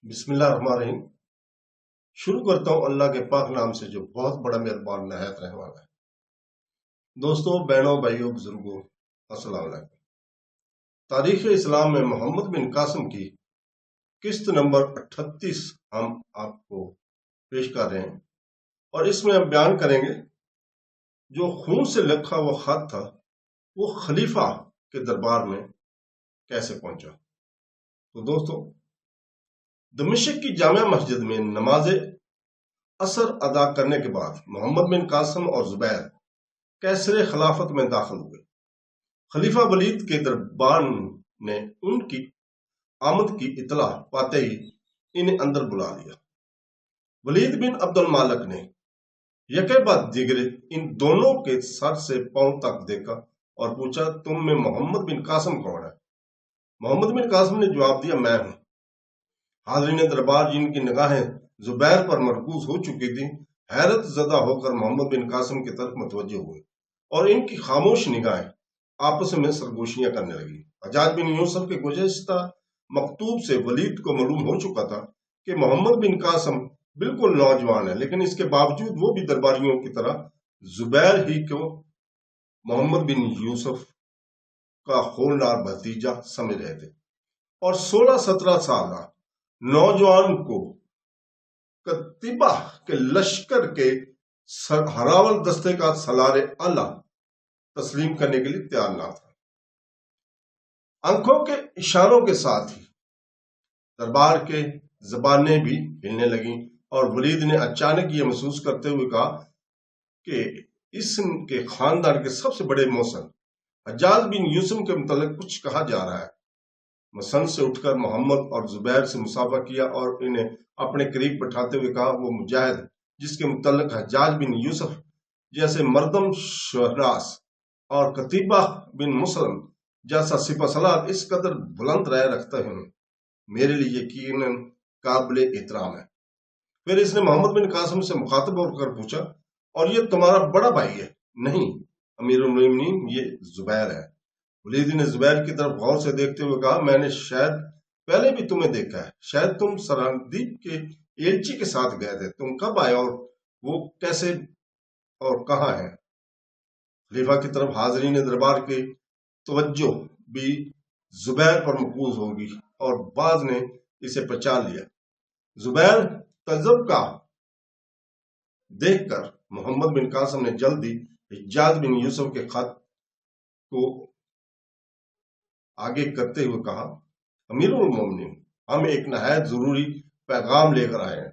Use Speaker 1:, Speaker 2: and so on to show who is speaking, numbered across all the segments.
Speaker 1: بسم اللہ الرحمن الرحیم۔ شروع کرتا ہوں اللہ کے پاک نام سے جو بہت بڑا مہربان نہایت رحم والا ہے۔ دوستوں، بہنوں، بھائیوں، بزرگوں، السلام علیکم۔ تاریخ اسلام میں محمد بن قاسم کی قسط نمبر 38 ہم آپ کو پیش کر رہے ہیں، اور اس میں ہم بیان کریں گے جو خون سے لکھا وہ خط تھا وہ خلیفہ کے دربار میں کیسے پہنچا۔ تو دوستوں، دمشق کی جامع مسجد میں نماز عصر ادا کرنے کے بعد محمد بن قاسم اور زبیر کیسر خلافت میں داخل ہوئے۔ خلیفہ ولید کے دربار نے ان کی آمد کی اطلاع پاتے ہی انہیں اندر بلا لیا۔ ولید بن عبد المالک نے یکے بعد دیگر ان دونوں کے سر سے پاؤں تک دیکھا اور پوچھا، تم میں محمد بن قاسم کون ہے؟ محمد بن قاسم نے جواب دیا، میں ہوں۔ حاضرین دربار جن کی نگاہیں زبیر پر مرکوز ہو چکی تھی حیرت زدہ ہو کر محمد بن قاسم کی طرف متوجہ ہوئے اور ان کی خاموش نگاہیں آپس میں سرگوشیاں کرنے لگی۔ حجاج بن یوسف کے گزشتہ مکتوب سے ولید کو معلوم ہو چکا تھا کہ محمد بن قاسم بالکل نوجوان ہے، لیکن اس کے باوجود وہ بھی درباریوں کی طرح زبیر ہی کو محمد بن یوسف کا ہولنار بھتیجا سمجھ رہے تھے، اور 16-17 سالہ نوجوان کو کتیبہ کے لشکر کے ہراول دستے کا سالار اعلیٰ تسلیم کرنے کے لیے تیار نہ تھا۔ آنکھوں کے اشاروں کے ساتھ ہی دربار کے زبانیں بھی ہلنے لگیں، اور ولید نے اچانک یہ محسوس کرتے ہوئے کہا کہ اس کے خاندان کے سب سے بڑے محسن حجاج بن یوسف کے متعلق کچھ کہا جا رہا ہے۔ مسن سے اٹھ کر محمد اور زبیر سے مصافحہ کیا اور انہیں اپنے قریب بٹھاتے ہوئے کہا، وہ مجاہد جس کے متعلق حجاج بن یوسف جیسے مردم شہراس اور قتیبہ بن مسلم جیسا سپہ سالار اس قدر بلند رائے رکھتے ہیں، میرے لیے یقیناً قابل احترام ہے۔ پھر اس نے محمد بن قاسم سے مخاطب ہو کر پوچھا، اور یہ تمہارا بڑا بھائی ہے؟ نہیں امیر المومنین، یہ زبیر ہے۔ ولید نے زبیر کی طرف غور سے دیکھتے ہوئے کہا، میں نے شاید پہلے بھی تمہیں دیکھا ہے، شاید تم سراندیپ کے ایلچی کے ساتھ گئے تھے، تم کب آئے اور وہ کیسے اور کہاں ہیں؟ خلیفہ کی طرف حاضرین دربار کی توجہ بھی زبیر پر مرکوز ہوگی اور بعض نے اسے پہچان لیا۔ زبیر تعجب کا دیکھ کر محمد بن قاسم نے جلدی حجاج بن یوسف کے خط کو آگے کرتے ہوئے کہا، امیر المومنین، ہم ایک نہایت ضروری پیغام لے کر آئے ہیں،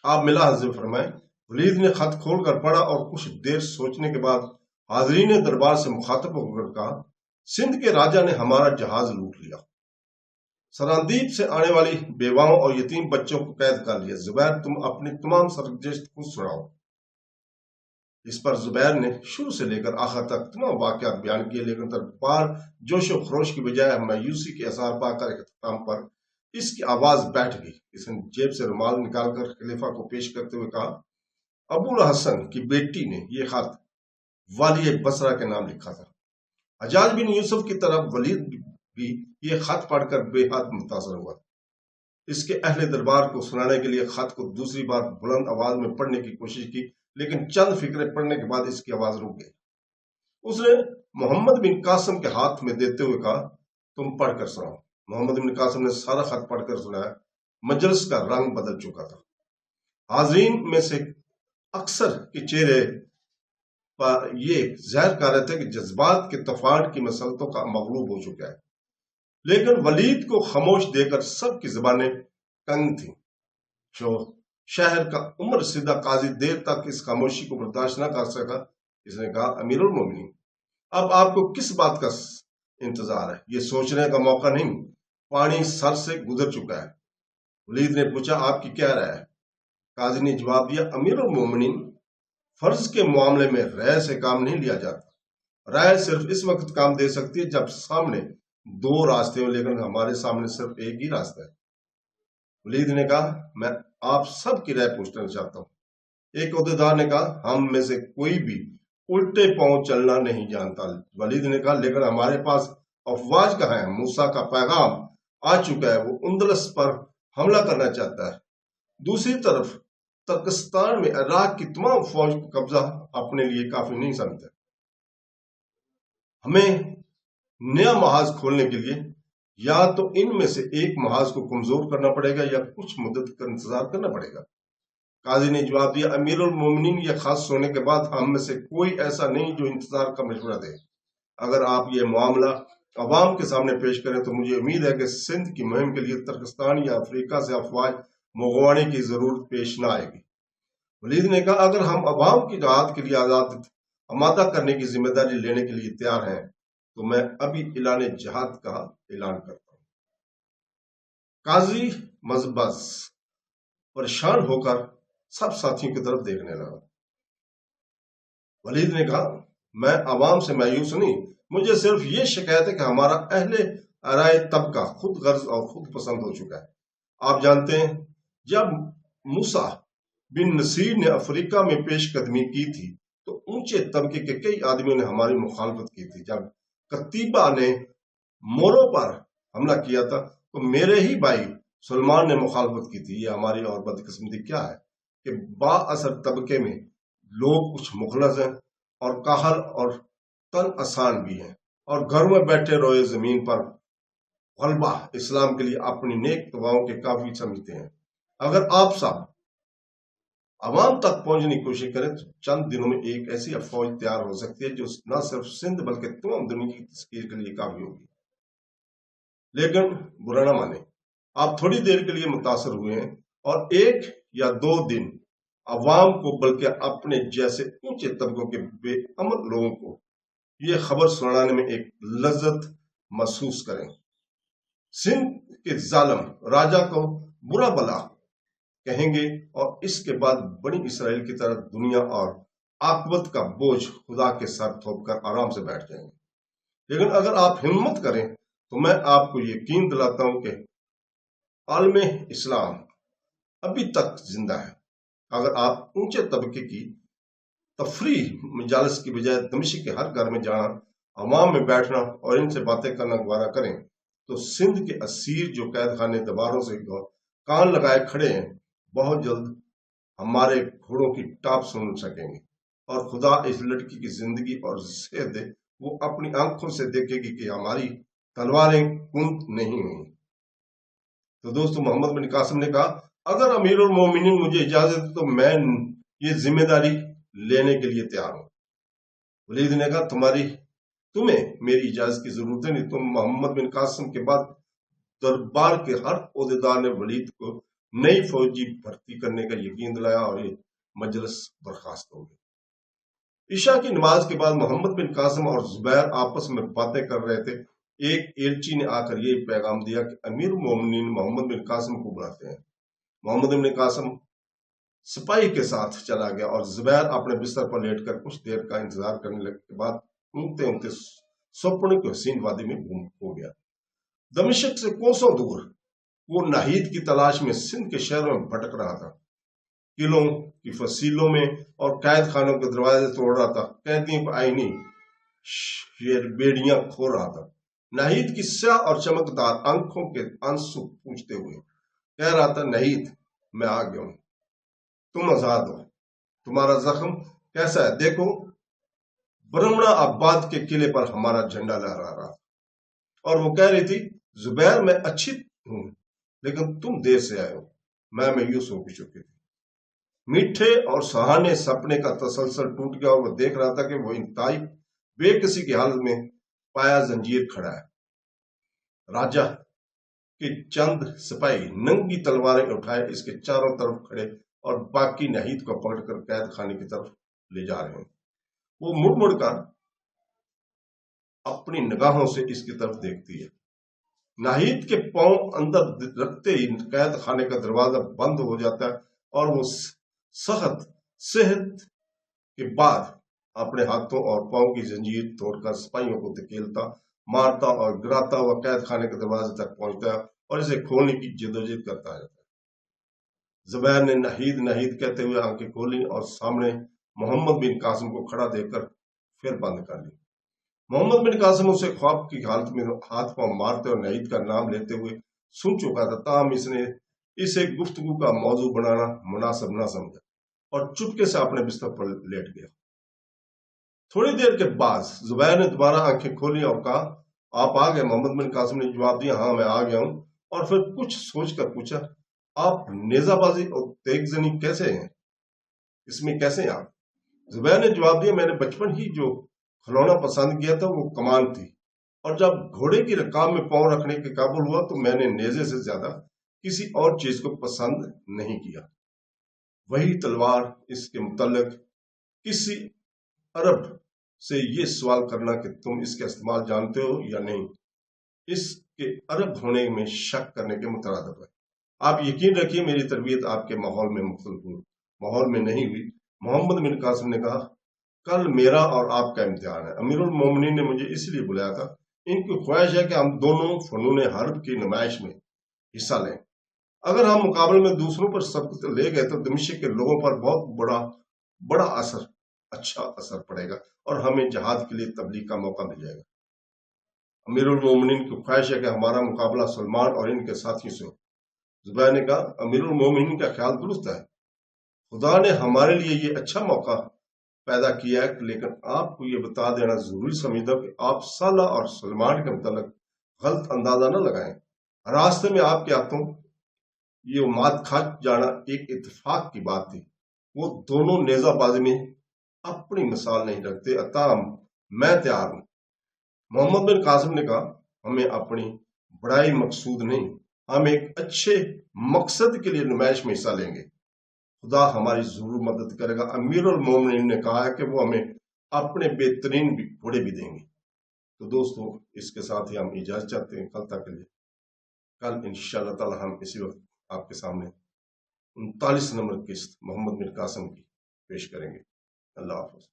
Speaker 1: آپ ملا حضر فرمائیں۔ ولید نے خط کھول کر پڑھا اور کچھ دیر سوچنے کے بعد حاضرین دربار سے مخاطب ہو کر کہا، سندھ کے راجہ نے ہمارا جہاز لوٹ لیا، سراندیپ سے آنے والی بیواؤں اور یتیم بچوں کو قید کر لیا۔ زبیر، تم اپنی تمام سرگزشت کو سناؤ۔ اس پر زبیر نے شروع سے لے کر آخر تک تمام واقعات بیان کیے، لیکن دربار جوش و خروش کی بجائے مایوسی کے اثار پا کر اختتام پر اس کی آواز بیٹھ گئی۔ اس نے جیب سے رومال نکال کر خلیفہ کو پیش کرتے ہوئے کہا، ابو الحسن کی بیٹی نے یہ خط والی بصرہ کے نام لکھا تھا۔ حجاج بن یوسف کی طرف ولید بھی یہ خط پڑھ کر بے حد متاثر ہوا۔ اس کے اہل دربار کو سنانے کے لیے خط کو دوسری بار بلند آواز میں پڑھنے کی کوشش کی، لیکن چند فقرے پڑھنے کے بعد اس کی آواز رک گئی۔ اس نے محمد بن قاسم کے ہاتھ میں دیتے ہوئے کہا، تم پڑھ کر سناؤ۔ محمد بن قاسم نے سارا خط پڑھ کر سنایا۔ مجلس کا رنگ بدل چکا تھا۔ حاضرین میں سے اکثر کے چہرے پر یہ ظاہر کر رہے تھے کہ جذبات کے طوفان کی مسلطوں کا مغلوب ہو چکا ہے، لیکن ولید کو خاموش دے کر سب کی زبانیں کنگ تھیں۔ شہر کا عمر رسیدہ قاضی دیر تک اس خاموشی کو برداشت نہ کر سکا۔ اس نے کہا، امیر المومنین، اب آپ کو کس بات کا انتظار ہے؟ یہ سوچنے کا موقع نہیں، پانی سر سے گزر چکا ہے۔ ولید نے پوچھا، آپ کی کیا رائے ہے؟ قاضی نے جواب دیا، امیر المومنین، فرض کے معاملے میں رائے سے کام نہیں لیا جاتا، رائے صرف اس وقت کام دے سکتی ہے جب سامنے دو راستے ہوں، لیکن ہمارے سامنے صرف ایک ہی راستہ ہے۔ ولید نے کہا، میں آپ سب کی رائے پوچھنا چاہتا ہوں۔ ایک عہدیدار نے کہا، ہم میں سے کوئی بھی الٹے پاؤں چلنا نہیں جانتا۔ ولید نے کہا، لیکن ہمارے پاس افواج کہاں ہے؟ موسیٰ کا پیغام آ چکا ہے، وہ اندلس پر हमला करना चाहता है। दूसरी तरफ तुर्कस्तान में इराक की तमाम फौज का कब्जा अपने लिए काफी नहीं समझता। हमें नया महाज खोलने के लिए या तो इनमें से एक महाज को कमजोर करना पड़ेगा या कुछ मुद्दत का इंतजार करना पड़ेगा। काजी ने जवाब दिया, अमीरुल मोमिनीन यह खास होने के बाद हम में से कोई ऐसा नहीं जो इंतजार का मशवरा दे। अगर आप ये मामला अवाम के सामने पेश करें तो मुझे उम्मीद है कि सिंध की मुहिम के लिए तुर्कस्तान या अफ्रीका से अफवाज मंगवाने की जरूरत पेश न आएगी। वलीद ने कहा, अगर हम अवाम की जहाद के लिए आमादा करने की जिम्मेदारी लेने के लिए तैयार हैं तो मैं अभी ऐलान जहाद का ऐलान करता हूं। काजी मजबस परेशान होकर सब साथियों की तरफ देखने लगा। वलीद ने कहा, मैं अवाम से मायूस नहीं, मुझे सिर्फ ये शिकायत है कि हमारा अहले अराय तबका खुद गर्ज और खुद पसंद हो चुका है। आप जानते हैं, जब मूसा बिन नसीर ने अफ्रीका में पेशकदमी की थी तो ऊंचे तबके के कई आदमियों ने हमारी मुखालफत की थी। जब कतीबा ने मोरों पर हमला किया था तो मेरे ही भाई सलमान ने मुखालफत की थी। ये हमारी और बदकिस्मती क्या है कि बाअसर तबके में लोग कुछ मुखलस हैं और काहल और तन आसान भी हैं और घर में बैठे रोए जमीन पर गलबा इस्लाम के लिए अपनी नेक दुआओं के काफी समझते हैं। अगर आप सब अवाम तक पहुंचने की कोशिश करें तो चंद दिनों में एक ऐसी फौज तैयार हो सकती है जो न सिर्फ सिंध बल्कि तमाम दुनिया की तस्कीर के लिए काफी होगी। लेकिन बुरा ना माने, आप थोड़ी देर के लिए मुतासर हुए हैं और एक या दो दिन अवाम को बल्कि अपने जैसे ऊंचे तबकों के बेअमल लोगों को ये खबर सुनाने में एक लज्जत महसूस करें। सिंध के जालिम राजा को बुरा भला कहेंगे और इसके बाद बनी इसराइल की तरह दुनिया और आकबत का बोझ खुदा के सर थोप कर आराम से बैठ जाएंगे। लेकिन अगर आप हिम्मत करें तो मैं आपको यकीन दिलाता हूं कि आलम इस्लाम अभी तक जिंदा है। अगर आप ऊंचे तबके की तफरीह मजालस की बजाय दमिश्क के हर घर में जाना, अवाम में बैठना और इनसे बातें करना गवारा करें तो सिंध के असीर जो कैद खाने दीवारों से कान लगाए खड़े हैं बहुत जल्द हमारे घोड़ों की टाप सुन सकेंगे और खुदा इस लड़की की जिंदगी और सेहत दे, वो अपनी आंखों से देखेगी कि हमारी तलवारें कुंत नहीं हुई। तो दोस्तों, मोहम्मद बिन कासिम ने कहा, अगर अमीरुल मोमिनीन मुझे इजाजत दे तो मैं ये जिम्मेदारी लेने के लिए तैयार हूं। वलीद ने कहा, तुम्हें मेरी इजाजत की जरूरत नहीं। तुम मोहम्मद बिन कासिम के बाद दरबार के हर ओहदेदार ने वलीद को नई फौजी भर्ती करने का यकीन दिलाया और ये मजलिस बर्खास्त हो गई। ईशा की नमाज के बाद मोहम्मद बिन कासिम और जुबैर आपस में बातें कर रहे थे। एक एलची ने आकर यही पैगाम दिया कि अमीर मोमिनीन मोहम्मद बिन कासिम को बुलाते हैं। मोहम्मद बिन कासिम सिपाही के साथ चला गया और जुबैर अपने बिस्तर पर लेटकर कुछ देर का इंतजार करने के बाद ऊँगते ऊँगते सपने की हसीन वादी में गुम हो गया। दमिश्क से कोसों दूर वो नाहीद की तलाश में सिंध के शहरों में भटक रहा था। किलों की फसीलों में और कैद खानों के दरवाजे तोड़ रहा था। कैदियों को आईनी बेड़ियां खो रहा था। नाहीद की स्याह और चमकदार आंखों के आंसू पूछते हुए कह रहा था, नाहीद, मैं आ गया हूं, तुम आजाद हो। तुम्हारा जख्म कैसा है देखो। ब्रह्मणा आबाद के किले पर हमारा झंडा लहरा रहा था और वो कह रही थी, जुबैर मैं अच्छी हूं लेकिन तुम देर से आए हो। मैं मायूस हो चुकी थी। मीठे और सहाने सपने का तसलसल टूट गया और वो देख रहा था कि वो इंतहाई बेकसी की हालत में पाया जंजीर खड़ा है। राजा के चंद सिपाही नंगी तलवारें उठाए इसके चारों तरफ खड़े और बाकी नाहीद को पकड़कर कैद खाने की तरफ ले जा रहे हैं। वो मुड़ मुड़ कर अपनी निगाहों से इसकी तरफ देखती है। नाहीद के पांव अंदर रखते ही कैद खाने का दरवाजा बंद हो जाता है और वो सख्त सेहत के बाद अपने हाथों और पांव की जंजीर तोड़कर सिपाहियों को धकेलता, मारता और गिराता हुआ कैद खाने के दरवाजे तक पहुंचता है और इसे खोलने की जदोजहद करता रहता है। जुबैर ने नाहीद नाहीद कहते हुए आंखें खोली और सामने मोहम्मद बिन कासिम को खड़ा देखकर फिर बंद कर ली। मोहम्मद बिन कासिम उसे ख्वाब की हालत में हाथ पांव मारते और नाहीद का नाम लेते हुए सुन चुका था, ताहम इसने इसे गुफ्तगू का मौजू बनाना मुनासिब न समझा और चुपके से अपने बिस्तर पर लेट गया। थोड़ी देर के बाद जुबैर ने दोबारा आंखें खोली और कहा, आप आ गए? मोहम्मद बिन कासिम ने जवाब दिया, हाँ मैं आ गया हूं। और फिर कुछ सोचकर पूछा, आप नेजाबाजी और तेगजनी कैसे हैं, इसमें कैसे हैं आप? जुबैर ने जवाब दिया, मैंने बचपन ही जो खिलौना पसंद किया था वो कमान थी, और जब घोड़े की रकाब में पांव रखने के काबुल हुआ तो मैंने नेजे से ज्यादा किसी और चीज को पसंद नहीं किया। वही तलवार, इसके मुतल्लिक किसी अरब से ये सवाल करना कि तुम इसका इस्तेमाल जानते हो या नहीं, इसके अरब होने में शक करने के मुतरादिफ है। आप यकीन रखिए मेरी तरबियत आपके माहौल में मुख्तलिफ माहौल में नहीं हुई। मोहम्मद बिन कासिम ने कहा, कल मेरा और आपका इम्तिहान है। अमीरुल मोमिनीन ने मुझे इसलिए बुलाया था, इनकी ख्वाहिश है कि हम दोनों फनून हर्ब की नुमाइश में हिस्सा लें। अगर हम मुकाबले में दूसरों पर सबक ले गए तो दमिश्क के लोगों पर बहुत बड़ा अच्छा असर पड़ेगा और हमें जहाद के लिए तबलीग का मौका मिल जाएगा। अमीरुल मोमिनीन की ख्वाहिश है कि हमारा मुकाबला सलमान और इनके साथियों से हो। जुबैर ने कहा, अमीरुल मोमिनीन का ख्याल दुरुस्त है, खुदा ने हमारे लिए ये अच्छा मौका पैदा किया है, लेकिन आपको ये बता देना जरूरी समझता कि आप साला और सलमान के मुतालिक गलत अंदाजा न लगाएं। रास्ते में आपके हाथों ये मात खा जाना एक इत्तेफाक की बात थी। वो दोनों नेजाबाजी में अपनी मिसाल नहीं रखते, अतः मैं तैयार हूं। मोहम्मद बिन कासिम ने कहा, हमें अपनी बड़ाई मकसूद नहीं, हम एक अच्छे मकसद के लिए नुमाइश में हिस्सा लेंगे, खुदा हमारी जरूर मदद करेगा। अमीरुल मोमिनीन ने कहा है कि वो हमें अपने बेहतरीन घोड़े भी देंगे। तो दोस्तों, इसके साथ ही हम इजाजत चाहते हैं कल तक के लिए। कल इंशाअल्लाह ताला हम इसी वक्त आपके सामने 39 नंबर किस्त मोहम्मद बिन कासिम की पेश करेंगे। अल्लाह हाफ़िज़।